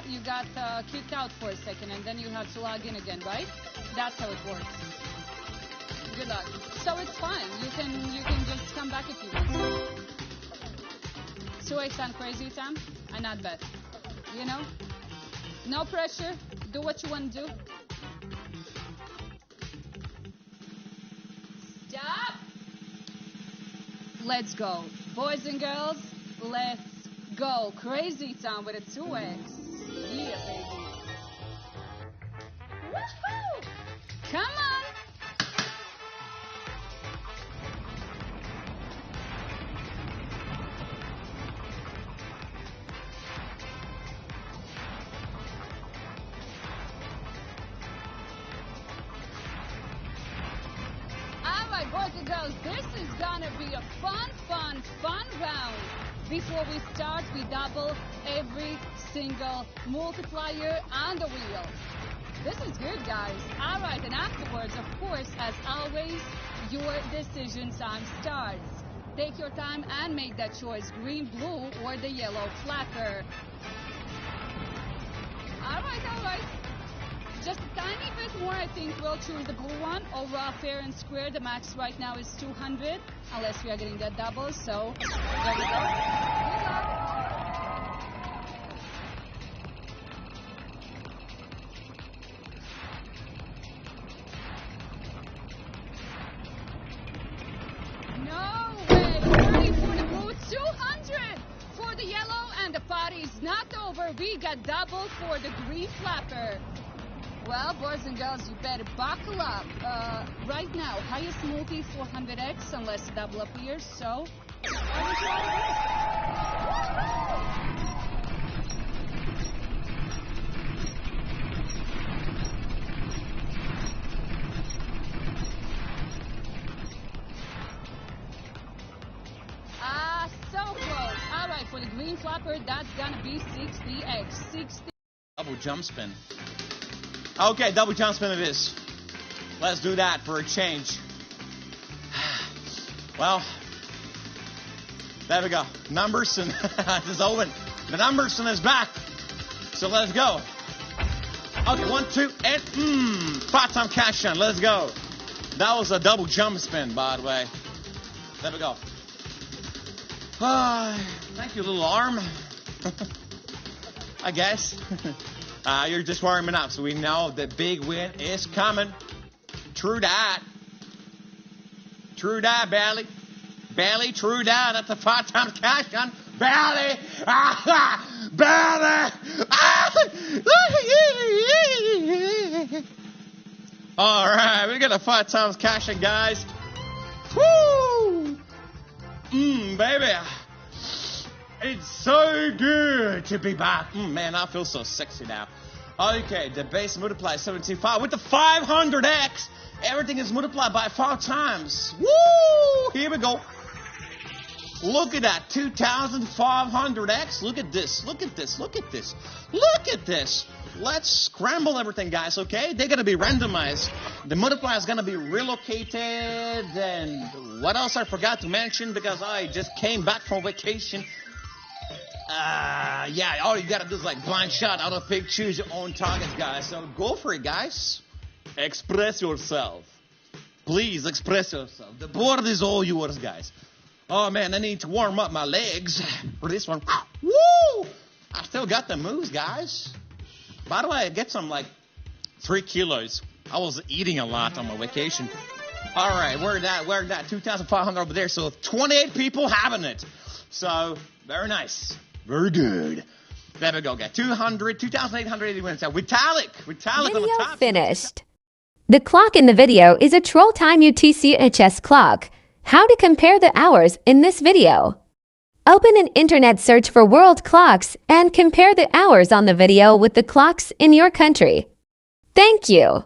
you got kicked out for a second and then you have to log in again, right? That's how it works. Good luck. So it's fine. You can just come back if you want to. So I sound crazy, Sam? I not bet. You know? No pressure. Do what you want to do. Stop! Let's go. Boys and girls, let's go. Crazy Town with a 2x. Yeah, baby. Woohoo! Come on! Alright, boys and girls, this is gonna be a fun round. Before we start, we double every single multiplier on the wheel. This is good, guys. Alright, and afterwards, of course, as always, your decision time starts. Take your time and make that choice, green, blue, or the yellow flapper. Alright. Just a tiny bit more, I think we'll choose the blue one. Overall, fair and square, the max right now is 200, unless we are getting that double, so there we go. No way! 30 for the blue, 200 for the yellow, and the party's not over. We got double for the green flapper. Well, boys and girls, you better buckle up. Right now, highest multi 400x, unless the double appears, so... so close. Alright, for the green flapper, that's gonna be 60x. 60. Double jump spin. Okay, double jump spin it is. Let's do that for a change. Well, there we go. Numberson is open. The Numberson is back. So let's go. Okay, 1, 2, and part-time cash on. Let's go. That was a double jump spin, by the way. There we go. Thank you, little arm. I guess. You're just warming up, so we know the big win is coming. True that. True that, Bailey. Bailey, true that. That's a part-time cash on. Bailey! Bailey! All right, we got a 5 times cash on, guys. Woo! Baby. It's so good to be back. Man, I feel so sexy now. Okay, the base multiplies 75 with the 500x. Everything is multiplied by 5 times. Woo! Here we go. Look at that, 2,500x. Look at this. Look at this. Look at this. Look at this. Let's scramble everything, guys, okay? They're going to be randomized. The multiplier is going to be relocated. And what else I forgot to mention because I just came back from vacation. Yeah, all you gotta do is like blind shot, out of pick, choose your own targets, guys. So go for it, guys. Express yourself. Please express yourself. The board is all yours, guys. Oh man, I need to warm up my legs for this one. Woo! I still got the moves, guys. By the way, I get some like 3 kilos. I was eating a lot on my vacation. All right, where's that? 2,500 over there. So 28 people having it. So very nice. Very good. There we go, guys. 2,880 wins. Vitalik on the Video top. finished. The clock in the video is a Troll Time UTC-HS clock. How to compare the hours in this video. Open an internet search for world clocks and compare the hours on the video with the clocks in your country. Thank you.